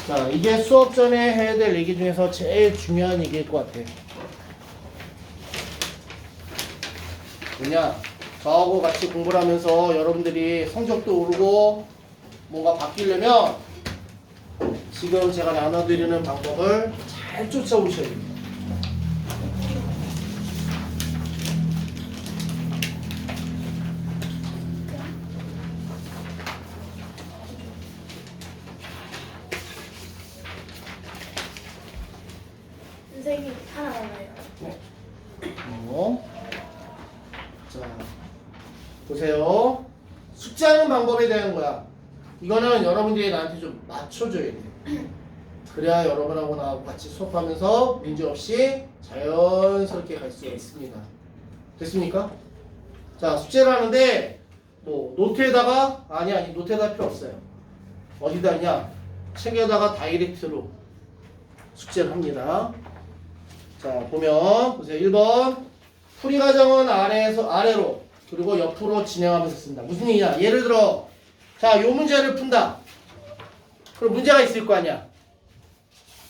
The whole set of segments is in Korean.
자, 이게 수업 전에 해야 될 얘기 중에서 제일 중요한 얘기일 것 같아. 뭐냐? 저하고 같이 공부를 하면서 여러분들이 성적도 오르고 뭔가 바뀌려면 지금 제가 나눠드리는 방법을 잘 쫓아오셔야 됩니다. 선생님 하나 남아요. 자, 보세요. 숙제하는 방법에 대한 거야. 이거는 여러분들이 나한테 좀 맞춰줘야 돼. 그래야 여러분하고 나하고 같이 수업하면서 문제없이 자연스럽게 갈 수가 있습니다. 됐습니까? 자, 숙제를 하는데 뭐 노트에다가 아니 노트에다 필요 없어요. 어디다 하냐? 책에다가 다이렉트로 숙제를 합니다. 자, 보세요. 1번 풀이 과정은 아래로 그리고 옆으로 진행하면서 쓴다. 무슨 얘기냐? 예를 들어 자, 요 문제를 푼다. 그럼 문제가 있을 거 아니야.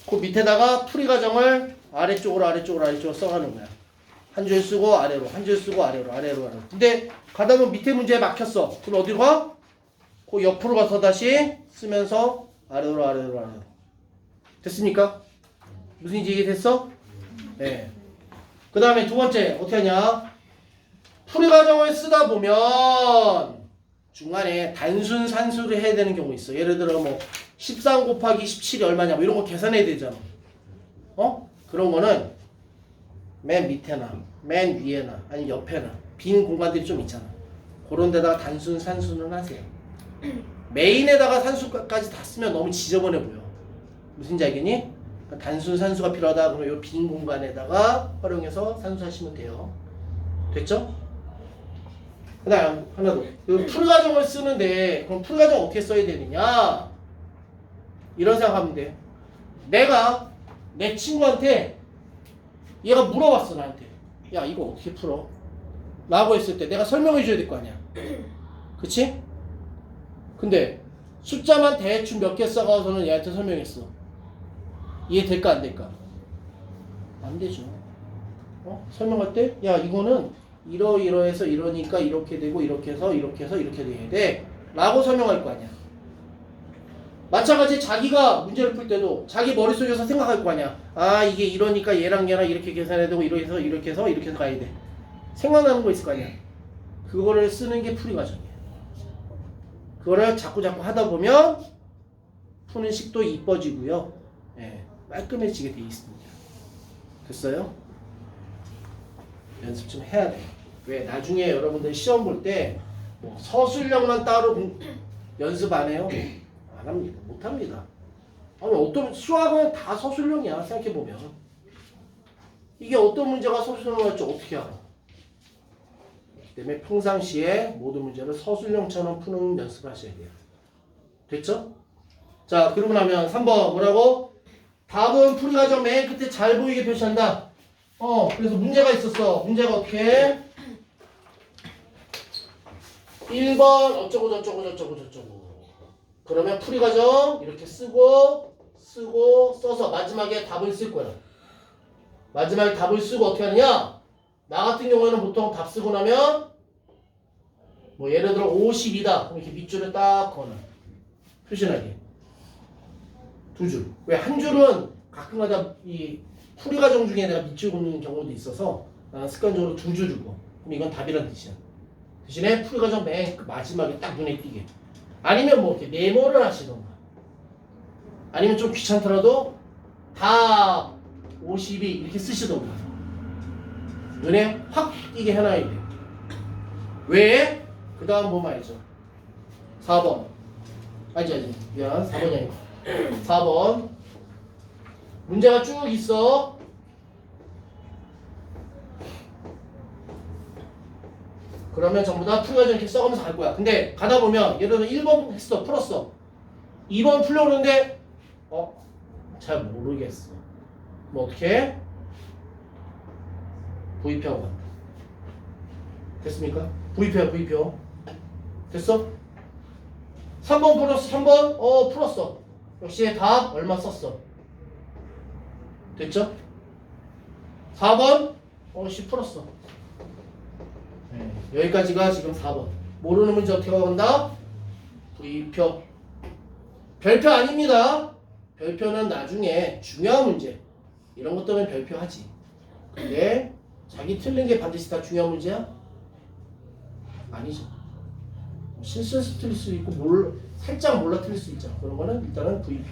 그 밑에다가 풀이 과정을 아래쪽으로 써가는 거야. 한 줄 쓰고 아래로, 한 줄 쓰고 아래로. 근데 가다 보면 밑에 문제에 막혔어. 그럼 어디로 가? 그 옆으로 가서 다시 쓰면서 아래로. 됐습니까? 무슨 얘기 됐어? 네. 그 다음에 두 번째 어떻게 하냐? 풀이 과정을 쓰다 보면 중간에 단순 산수를 해야 되는 경우 있어. 예를 들어 뭐 13 곱하기 17이 얼마냐 뭐 이런 거 계산해야 되잖아. 그런 거는 맨 밑에나 맨 위에나 아니 옆에나 빈 공간들이 좀 있잖아. 그런 데다가 단순 산수는 하세요. 메인에다가 산수까지 다 쓰면 너무 지저분해 보여. 무슨지 알겠니? 그러니까 단순 산수가 필요하다 그러면 이 빈 공간에다가 활용해서 산수하시면 돼요. 됐죠? 그 다음 하나 더. 풀 과정을 쓰는데 그럼 풀 과정 어떻게 써야 되느냐? 이런 생각하면 돼. 내가 내 친구한테 얘가 물어봤어 나한테. 야 이거 어떻게 풀어? 라고 했을 때 내가 설명해 줘야 될 거 아니야. 그치? 근데 숫자만 대충 몇 개 써가서는 얘한테 설명했어. 이해될까 안 될까? 안 되죠. 설명할 때 야 이거는 이러해서 이러니까 이렇게 되고 이렇게 해서 이렇게 돼야 돼 라고 설명할 거 아니야. 마찬가지 자기가 문제를 풀 때도 자기 머릿속에서 생각할 거 아니야. 아 이게 이러니까 얘랑 이렇게 계산해야 되고 이렇게 해서 가야 돼. 생각나는 거 있을 거 아니야. 그거를 쓰는 게 풀이 과정이야. 그거를 자꾸 하다 보면 푸는 식도 이뻐지고요. 깔끔해지게 돼 있습니다. 됐어요? 연습 좀 해야 돼. 왜? 나중에 여러분들 시험 볼 때 뭐 서술형만 따로 연습 안 해요? 안 합니다. 못 합니다. 아니 어떤 수학은 다 서술형이야. 생각해 보면 이게 어떤 문제가 서술형을 할지 어떻게 알아? 그렇기 때문에 평상시에 모든 문제를 서술형처럼 푸는 연습을 하셔야 돼요. 됐죠? 자, 그러고 나면 3번 뭐라고? 답은 풀이 과정 맨 끝에 잘 보이게 표시한다. 그래서 문제가 있었어. 문제가 어떻게? 1번 어쩌고. 그러면 풀이 과정 이렇게 쓰고 써서 마지막에 답을 쓸 거야. 마지막에 답을 쓰고 어떻게 하느냐? 나 같은 경우에는 보통 답 쓰고 나면 뭐 예를 들어 50이다. 그럼 이렇게 밑줄을 딱 그어놔. 표시나게. 두 줄. 왜 한 줄은 가끔가다 이 풀이 과정 중에 내가 밑줄 긋는 경우도 있어서 나는 습관적으로 두 줄을 그어. 그럼 이건 답이란 뜻이야. 대신에 풀이 과정 맨 마지막에 딱 눈에 띄게. 아니면 뭐 이렇게 메모를 하시던가. 아니면 좀 귀찮더라도 답 52 이렇게 쓰시던가. 눈에 확 띄게 해놔야 돼. 왜? 그 다음 보면 알죠. 4번. 아니지. 미안. 4번이 아니고. 4번. 문제가 쭉 있어. 그러면 전부 다 풀이 과정 이렇게 써가면서 갈 거야. 근데 가다 보면 예를 들어 1번 했어. 풀었어. 2번 풀려고 그러는데 잘 모르겠어. 뭐 어떻게 해? V표하고 간다. 됐습니까? V표. 됐어? 3번 풀었어. 3번? 풀었어. 역시 답 얼마 썼어? 됐죠? 4번 10 풀었어. 네, 여기까지가 지금 4번. 모르는 문제 어떻게 간다? V표. 별표 아닙니다. 별표는 나중에 중요한 문제 이런 것들은 별표하지. 근데 자기 틀린 게 반드시 다 중요한 문제야? 아니죠. 실수해서 틀릴 수 있고 살짝 몰라 틀릴 수 있죠. 그런 거는 일단은 V표.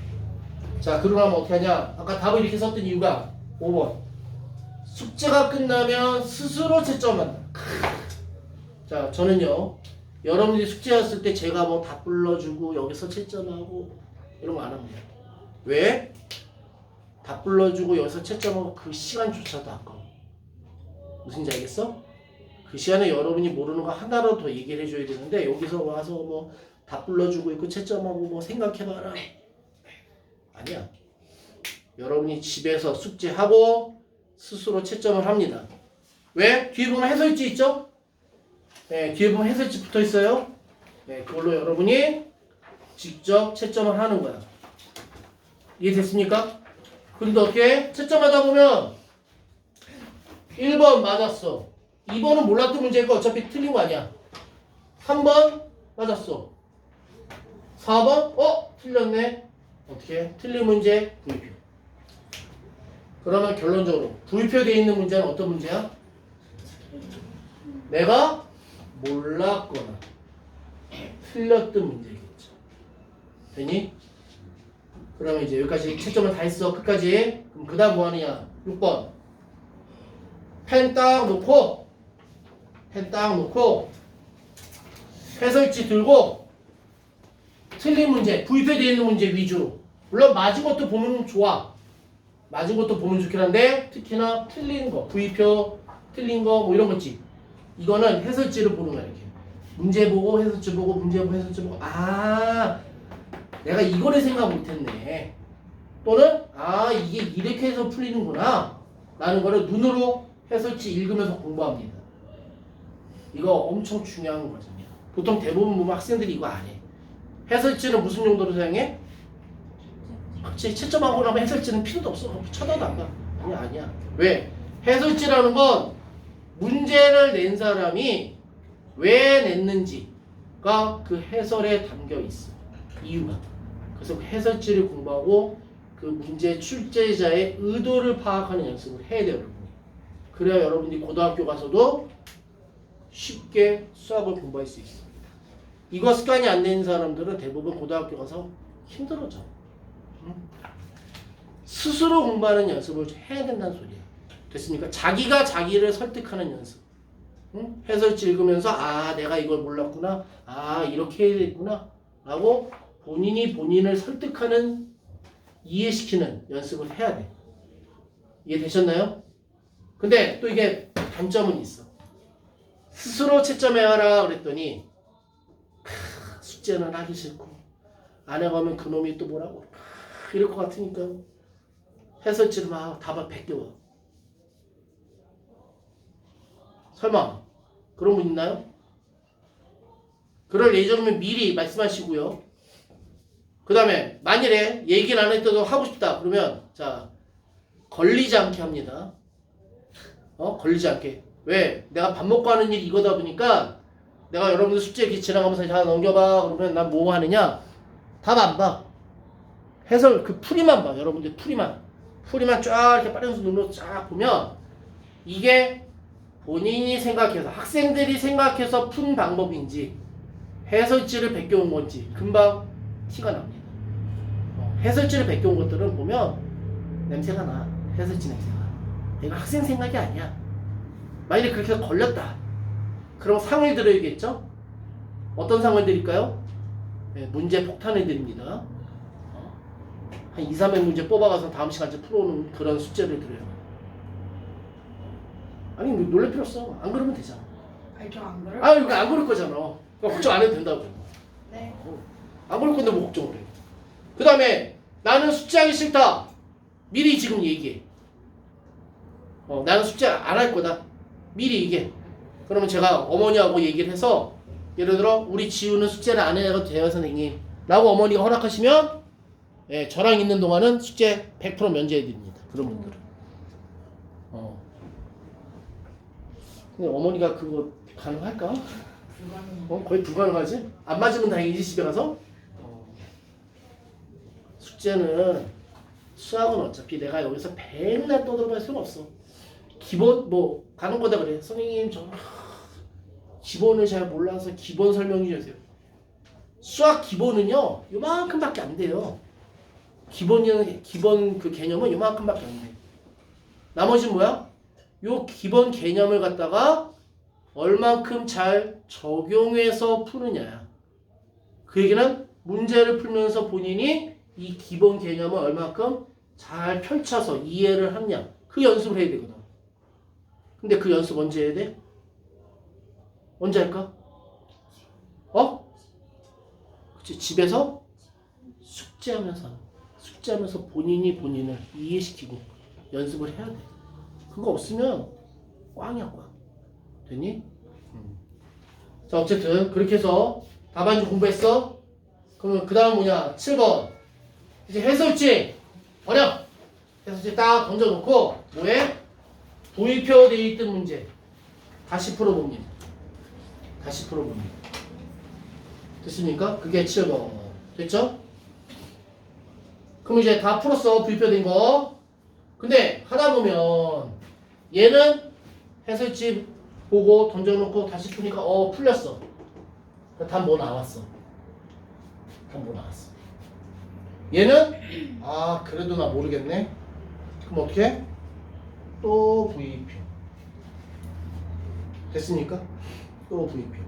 자, 그러고 나면 어떻게 하냐? 아까 답을 이렇게 썼던 이유가 5번. 숙제가 끝나면 스스로 채점한다. 자, 저는요. 여러분들이 숙제였을 때 제가 뭐 다 불러주고 여기서 채점하고 이런 거 안 합니다. 왜? 다 불러주고 여기서 채점하고 그 시간조차도 아까워. 무슨지 알겠어? 그 시간에 여러분이 모르는 거 하나라도 더 얘기를 해줘야 되는데 여기서 와서 뭐 다 불러주고 있고 채점하고 뭐 생각해봐라. 아니야. 여러분이 집에서 숙제하고 스스로 채점을 합니다. 왜? 뒤에 보면 해설지 있죠? 네, 뒤에 보면 해설지 붙어 있어요. 네, 그걸로 여러분이 직접 채점을 하는 거야. 이해됐습니까? 그런데 어떻게? 채점하다 보면 1번 맞았어. 2번은 몰랐던 문제니까 어차피 틀린 거 아니야. 3번 맞았어. 4번 틀렸네. 어떻게? 틀린 문제 V표. 그러면 결론적으로 V표 되어 있는 문제는 어떤 문제야? 내가 몰랐거나 틀렸던 문제겠죠. 되니? 그러면 이제 여기까지 채점을 다 했어. 끝까지. 그럼 그 다음 뭐 하느냐? 6번. 펜 딱 놓고 해설지 들고 틀린 문제, V표 되어 있는 문제 위주로. 물론 맞은 것도 보면 좋아. 맞은 것도 보면 좋긴 한데 특히나 틀린 거, V표 틀린 거 뭐 이런 거 있지. 이거는 해설지를 보는 거야. 이렇게 문제 보고 해설지 보고 문제 보고 해설지 보고 내가 이거를 생각 못했네. 또는 이게 이렇게 해서 풀리는구나 라는 거를 눈으로 해설지 읽으면서 공부합니다. 이거 엄청 중요한 과정이야. 보통 대부분 보면 학생들이 이거 안 해. 해설지는 무슨 용도로 사용해? 그치, 채점하고 나면 해설지는 필요도 없어. 쳐다도 안 봐. 아니야. 왜? 해설지라는 건 문제를 낸 사람이 왜 냈는지가 그 해설에 담겨 있어. 이유가. 그래서 그 해설지를 공부하고 그 문제 출제자의 의도를 파악하는 연습을 해야 돼요, 여러분이. 그래야 여러분들이 고등학교 가서도 쉽게 수학을 공부할 수 있어. 이거 습관이 안 되는 사람들은 대부분 고등학교 가서 힘들어져. 스스로 공부하는 연습을 해야 된다는 소리야. 됐습니까? 자기가 자기를 설득하는 연습. 해설지 읽으면서 내가 이걸 몰랐구나. 이렇게 해야 되겠구나. 라고 본인이 본인을 설득하는, 이해시키는 연습을 해야 돼. 이해되셨나요? 근데 또 이게 단점은 있어. 스스로 채점해라 그랬더니 숙제는 하기 싫고 안 해가면 그놈이 또 뭐라고 이럴 것 같으니까 해설지를 막 답을 베껴와. 설마 그런 분 있나요? 그럴 예정이면 미리 말씀하시고요. 그 다음에 만일에 얘기를 안 했더라도 하고 싶다 그러면 자 걸리지 않게 합니다. 걸리지 않게. 왜? 내가 밥 먹고 하는 일이 이거다 보니까 내가 여러분들 숙제 이렇게 지나가면서 자 넘겨봐 그러면 난 뭐 하느냐? 답 안 봐. 해설 그 풀이만 봐. 여러분들 풀이만 쫙 이렇게 빠른 눈으로 쫙 보면 이게 본인이 생각해서 학생들이 생각해서 푼 방법인지 해설지를 베껴온 건지 금방 티가 납니다. 해설지를 베껴온 것들은 보면 냄새가 나. 해설지 냄새가. 이거 학생 생각이 아니야. 만약에 그렇게 해서 걸렸다. 그럼 상을 드려야겠죠? 어떤 상을 드릴까요? 네, 문제 폭탄을 드립니다. 한 2, 3회 문제 뽑아가서 다음 시간째 풀어오는 그런 숙제를 드려요. 아니 놀랄 필요 없어. 안 그러면 되잖아. 저 안 그래요? 이거 안 그럴 거잖아. 그러니까 걱정 안 해도 된다고. 네. 안 그럴 건데 뭐 걱정을 해. 그 다음에 나는 숙제하기 싫다. 미리 지금 얘기해. 나는 숙제 안 할 거다. 미리 얘기해. 그러면 제가 어머니하고 얘기를 해서 예를 들어 우리 지우는 숙제를 안 해도 돼요 선생님 라고 어머니가 허락하시면 예, 저랑 있는 동안은 숙제 100% 면제해드립니다. 그런 분들은. 근데 어머니가 그거 가능할까? 거의 불가능하지? 안 맞으면 다행이지 집에 가서. 숙제는 수학은 어차피 내가 여기서 맨날 떠들어갈 수는 없어. 기본 뭐 가는 거다 그래. 선생님 저 기본을 잘 몰라서 기본 설명 좀 해주세요. 수학 기본은요 요만큼밖에 안 돼요. 기본 그 개념은 요만큼밖에 안 돼. 나머지는 뭐야? 요 기본 개념을 갖다가 얼만큼 잘 적용해서 푸느냐야. 그 얘기는 문제를 풀면서 본인이 이 기본 개념을 얼만큼 잘 펼쳐서 이해를 하느냐. 그 연습을 해야 되거든. 근데 그 연습 언제 해야 돼? 언제 할까? 그치, 집에서 숙제하면서 본인이 본인을 이해시키고 연습을 해야 돼. 그거 없으면 꽝이야, 꽝. 됐니? 자, 어쨌든 그렇게 해서 답안지 공부했어? 그러면 그 다음 뭐냐? 7번. 이제 해설지 버려. 해설지 딱 던져놓고 뭐해? 도입표 되어 있던 문제 다시 풀어봅니다. 됐습니까? 그게 7번. 됐죠? 그럼 이제 다 풀었어. 도입표된 거. 근데 하다 보면 얘는 해설지 보고 던져놓고 다시 푸니까 풀렸어. 답 뭐 나왔어? 얘는 그래도 나 모르겠네. 그럼 어떻게 해? 또 V표. 됐습니까? 또 V표.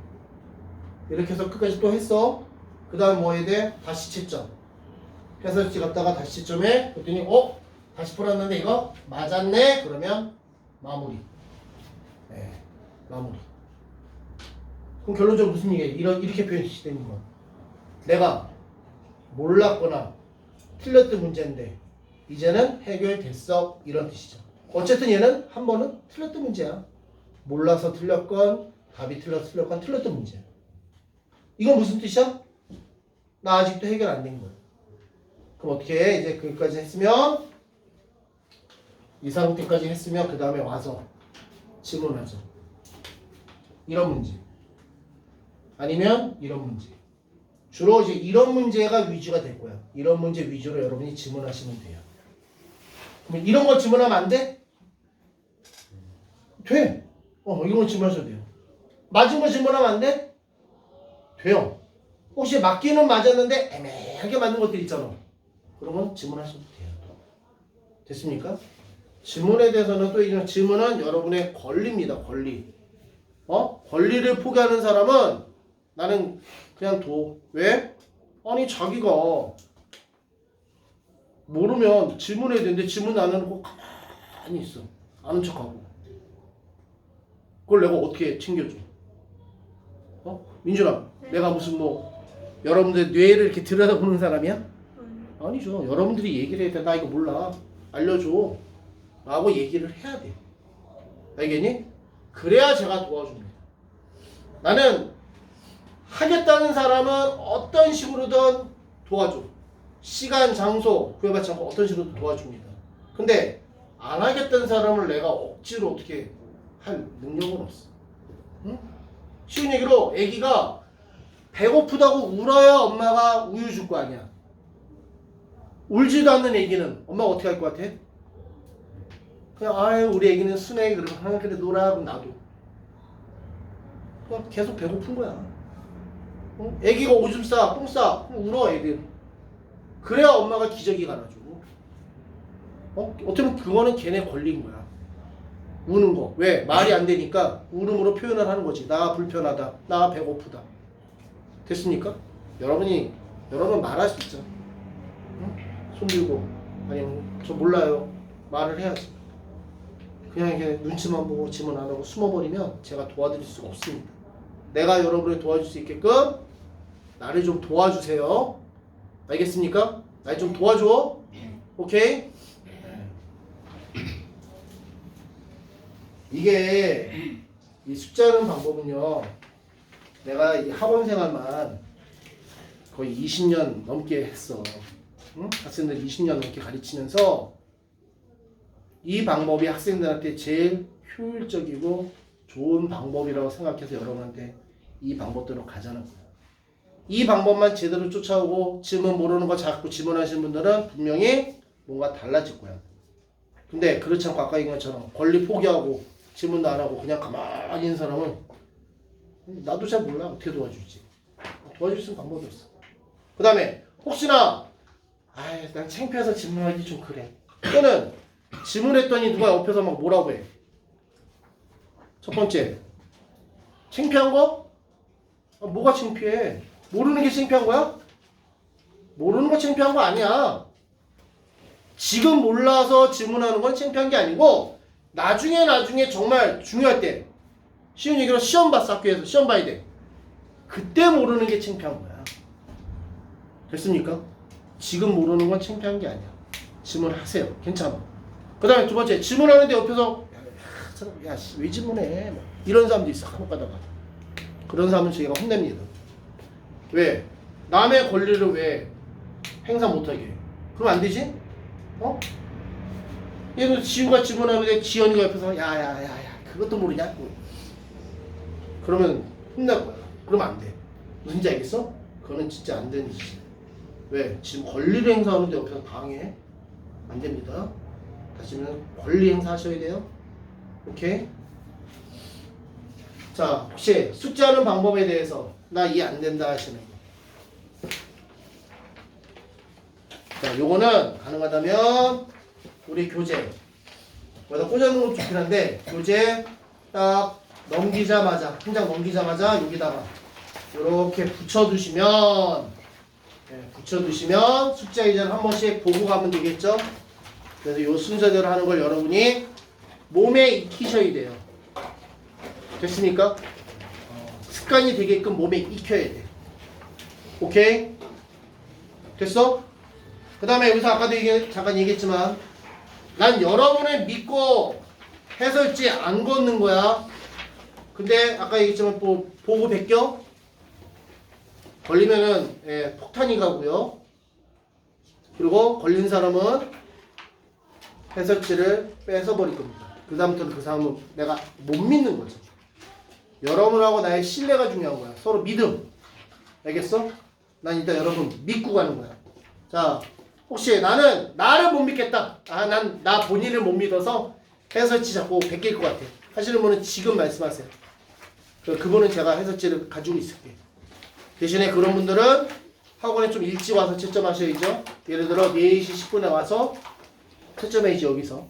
이렇게 해서 끝까지 또 했어. 그 다음 뭐 해야 돼? 다시 채점. 해설지 갔다가 다시 채점해. 그랬더니 다시 풀었는데 이거 맞았네? 그러면 마무리. 마무리. 그럼 결론적으로 무슨 얘기야? 이렇게 표현되는 거. 내가 몰랐거나 틀렸던 문제인데 이제는 해결됐어. 이런 뜻이죠. 어쨌든 얘는 한 번은 틀렸던 문제야. 몰라서 틀렸건 답이 틀려서 틀렸건 틀렸던 문제야. 이건 무슨 뜻이야? 나 아직도 해결 안 된 거야. 그럼 어떻게 해? 이제 거기까지 했으면 이 상태까지 했으면 그 다음에 와서 질문하죠. 이런 문제 아니면 이런 문제. 주로 이제 이런 문제가 위주가 될 거야. 이런 문제 위주로 여러분이 질문하시면 돼요. 그럼 이런 거 질문하면 안 돼? 돼. 이런 거 질문하셔도 돼요. 맞은 거 질문하면 안 돼? 돼요. 혹시 맞기는 맞았는데 애매하게 맞는 것들 있잖아. 그런 건 질문하셔도 돼요. 됐습니까? 질문에 대해서는 또 이런 질문은 여러분의 권리입니다. 권리. 권리를 포기하는 사람은 나는 그냥 둬. 왜? 아니 자기가 모르면 질문해야 되는데 질문 안 해놓고 가만히 있어. 아는 척하고. 그걸 내가 어떻게 챙겨줘? 민준아, 내가 무슨 여러분들 뇌를 이렇게 들여다보는 사람이야? 아니죠. 여러분들이 얘기를 해야 돼. 나 이거 몰라. 알려줘. 라고 얘기를 해야 돼. 알겠니? 그래야 제가 도와줍니다. 나는 하겠다는 사람은 어떤 식으로든 도와줘. 시간, 장소 구애받지 않고 어떤 식으로든 도와줍니다. 근데 안 하겠다는 사람을 내가 억지로 어떻게 할 능력은 없어. 응? 쉬운 얘기로 애기가 배고프다고 울어야 엄마가 우유 줄 거 아니야. 울지도 않는 애기는 엄마가 어떻게 할 것 같아? 그냥 우리 애기는 순해 그러고 그래 놀아. 그럼 나도 그냥 계속 배고픈 거야. 애기가 오줌 싸, 똥 싸, 울어 애들. 그래야 엄마가 기저귀 갈아주고. 어떻게 보면 그거는 걔네 권리인 거야. 우는 거. 왜? 말이 안 되니까 울음으로 표현을 하는 거지. 나 불편하다. 나 배고프다. 됐습니까? 여러분 말할 수 있죠. 응? 손 들고 아니면 저 몰라요. 말을 해야지. 그냥 이렇게 눈치만 보고 질문 안 하고 숨어버리면 제가 도와드릴 수가 없습니다. 내가 여러분을 도와줄 수 있게끔 나를 좀 도와주세요. 알겠습니까? 날 좀 도와줘. 오케이? 이게 이 숙제하는 방법은요. 내가 이 학원 생활만 거의 20년 넘게 했어. 응? 학생들 20년 넘게 가르치면서 이 방법이 학생들한테 제일 효율적이고 좋은 방법이라고 생각해서 여러분한테 이 방법대로 가자는 거예요. 이 방법만 제대로 쫓아오고 질문 모르는 거 자꾸 질문하시는 분들은 분명히 뭔가 달라질 거야. 근데 그렇지 않고 아까 얘기한 것처럼 권리 포기하고 질문도 안 하고 그냥 가만히 있는 사람은 나도 잘 몰라. 어떻게 도와주지? 도와줄 수 있는 방법이 없어. 그 다음에 혹시나 난 창피해서 질문하기 좀 그래. 또는 질문했더니 누가 옆에서 막 뭐라고 해. 첫 번째, 창피한 거? 뭐가 창피해? 모르는 게 창피한 거야? 모르는 거 창피한 거 아니야. 지금 몰라서 질문하는 건 창피한 게 아니고 나중에 정말 중요할 때 쉬운 얘기로 시험 봤어. 학교에서 시험 봐야 돼. 그때 모르는 게 창피한 거야. 됐습니까? 지금 모르는 건 창피한 게 아니야. 질문하세요. 괜찮아. 그 다음에 두 번째, 질문하는데 옆에서 야, 왜 질문해? 이런 사람도 있어. 간혹 가다가. 그런 사람은 저희가 혼냅니다. 왜? 남의 권리를 왜 행사 못하게 해? 그럼 안 되지? 어? 얘는 지우가 질문하는데 지연이가 옆에서 야야야야 그것도 모르냐? 그러면 혼날 거야. 그러면 안 돼. 무슨지 알겠어? 그거는 진짜 안 되는 짓이야. 왜? 지금 권리를 행사하는데 옆에서 방해? 안 됩니다. 다시 면 권리 행사하셔야 돼요. 오케이? 자, 혹시 숙제하는 방법에 대해서 나 이해 안 된다 하시는 거. 자, 요거는 가능하다면 우리 교재 여기다 꽂아놓은 것도 좋긴 한데 교재 딱 넘기자마자 한 장 넘기자마자 여기다가 이렇게 붙여두시면 숙제 이전 한 번씩 보고 가면 되겠죠? 그래서 요 순서대로 하는 걸 여러분이 몸에 익히셔야 돼요. 됐습니까? 습관이 되게끔 몸에 익혀야 돼. 오케이? 됐어? 그 다음에 여기서 아까도 잠깐 얘기했지만 난 여러분을 믿고 해설지 안 걷는 거야. 근데 아까 얘기했지만 또 보고 베껴? 걸리면은 폭탄이 가고요. 그리고 걸린 사람은 해설지를 뺏어버릴 겁니다. 그 다음부터는 그 사람은 내가 못 믿는 거죠. 여러분하고 나의 신뢰가 중요한 거야. 서로 믿음. 알겠어? 난 일단 여러분 믿고 가는 거야. 자, 혹시 나는 나를 못 믿겠다. 난 나 본인을 못 믿어서 해설지 자꾸 베낄 것 같아. 하시는 분은 지금 말씀하세요. 그분은 제가 해설지를 가지고 있을게. 대신에 그런 분들은 학원에 좀 일찍 와서 채점하셔야죠. 예를 들어 4시 10분에 와서 채점해야지 여기서.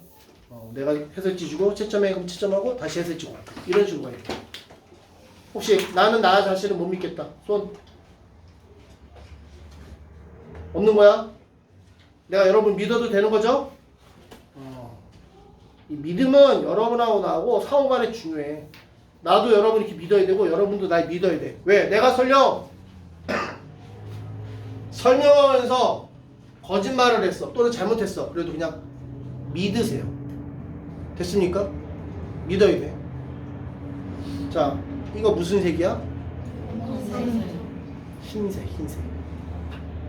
내가 해설지 주고 채점해 그럼 채점하고 다시 해설지 주고 이런 식으로 가야 돼. 혹시 나는 나 자신을 못 믿겠다. 손 없는 거야? 내가 여러분 믿어도 되는 거죠? 이 믿음은 여러분하고 나하고 상호간에 중요해. 나도 여러분 이렇게 믿어야 되고 여러분도 날 믿어야 돼. 왜? 내가 설명하면서 거짓말을 했어. 또는 잘못했어. 그래도 그냥 믿으세요. 됐습니까? 믿어야 돼. 자, 이거 무슨 색이야? 흰색.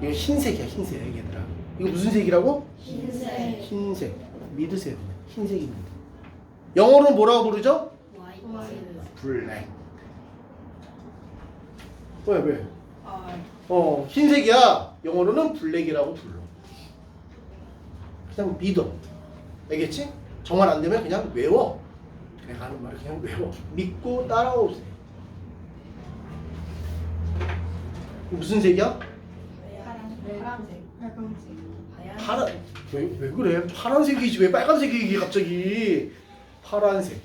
이거 흰색이야, 얘들아. 이거 무슨 색이라고? 흰색. 믿으세요. 흰색입니다. 영어로는 뭐라고 부르죠? 블랙. 왜? 흰색이야. 영어로는 블랙이라고 불러. 그냥 믿어. 알겠지? 정말 안 되면 그냥 외워. 내가 하는 말을 그냥 외워. 믿고 따라오세요. 무슨 색이야? 파란. 왜 그래? 파란색이지 왜 빨간색이지 갑자기? 파란색.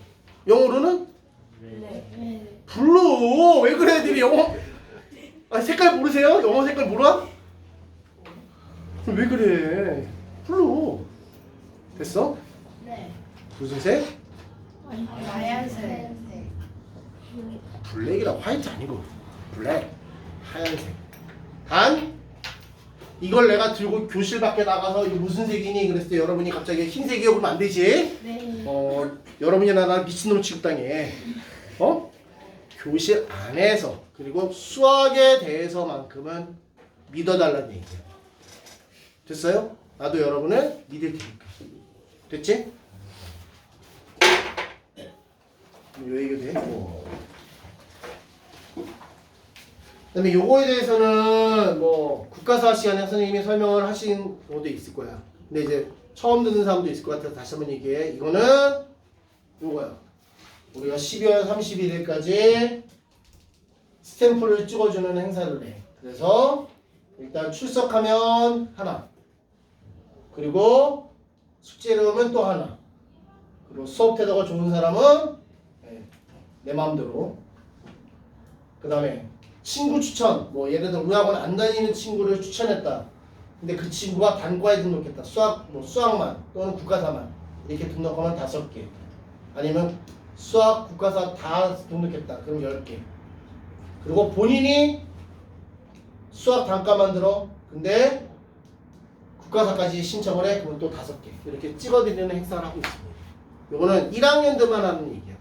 영어로는? 블루. 왜 그래 애들이 영어 색깔 모르세요? 영어 색깔 몰라? 왜 그래? 블루. 됐어? 네. 무슨 색? 하얀색. 블랙이라 화이트 아니고 블랙. 하얀색. 단 이걸 내가 들고 교실 밖에 나가서 이게 무슨 색이니? 그랬을 때 여러분이 갑자기 흰색이요? 그러면 안 되지? 네. 여러분이나 나 미친놈 취급당해. 교실 안에서 그리고 수학에 대해서만큼은 믿어달라는 얘기예요. 됐어요? 나도 여러분을 믿을 테니까. 됐지? 요 얘기도 했고. 그다음에 요거에 대해서는 뭐 국가사학 시간에 선생님이 설명을 하신 것도 있을 거야. 근데 이제 처음 듣는 사람도 있을 것 같아서 다시 한번 얘기해. 이거는 요거야. 우리가 12월 31일까지 스탬프를 찍어주는 행사를 해. 그래서 일단 출석하면 하나, 그리고 숙제를 하면 또 하나, 그리고 수업 태도가 좋은 사람은 내 마음대로. 그 다음에 친구 추천, 뭐 예를 들어 우리 학원 안 다니는 친구를 추천했다. 근데 그 친구가 단과에 등록했다. 수학만 또는 국가사만 이렇게 등록하면 5개. 아니면 수학, 국가사 다 등록했다. 그럼 10개. 그리고 본인이 수학 단과만 들어. 근데 국가사까지 신청을 해. 그러면 또 5개. 이렇게 찍어드리는 행사를 하고 있습니다. 이거는 1학년들만 하는 얘기야.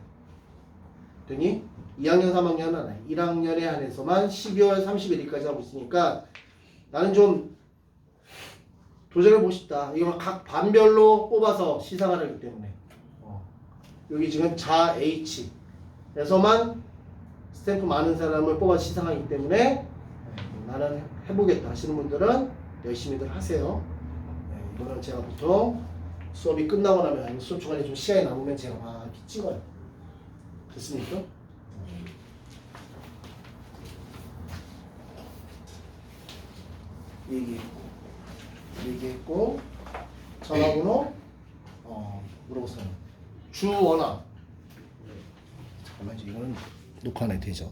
됐니? 2학년, 3학년은 안 해. 1학년에 한해서만 12월 31일까지 하고 있으니까 나는 좀 도전해보고 싶다. 이거 각 반별로 뽑아서 시상을 하기 때문에 여기 지금 자 H에서만 스탬프 많은 사람을 뽑아 시상하기 때문에 나는 해보겠다 하시는 분들은 열심히들 하세요. 이거는 제가 보통 수업이 끝나고 나면 아니면 수업 중간에 좀 시간이 남으면 제가 막 이렇게 찍어요. 됐습니까? 얘기했고 전화번호 물어보세요. 주원아 잠깐만 이거는 녹화 안 해도 되죠?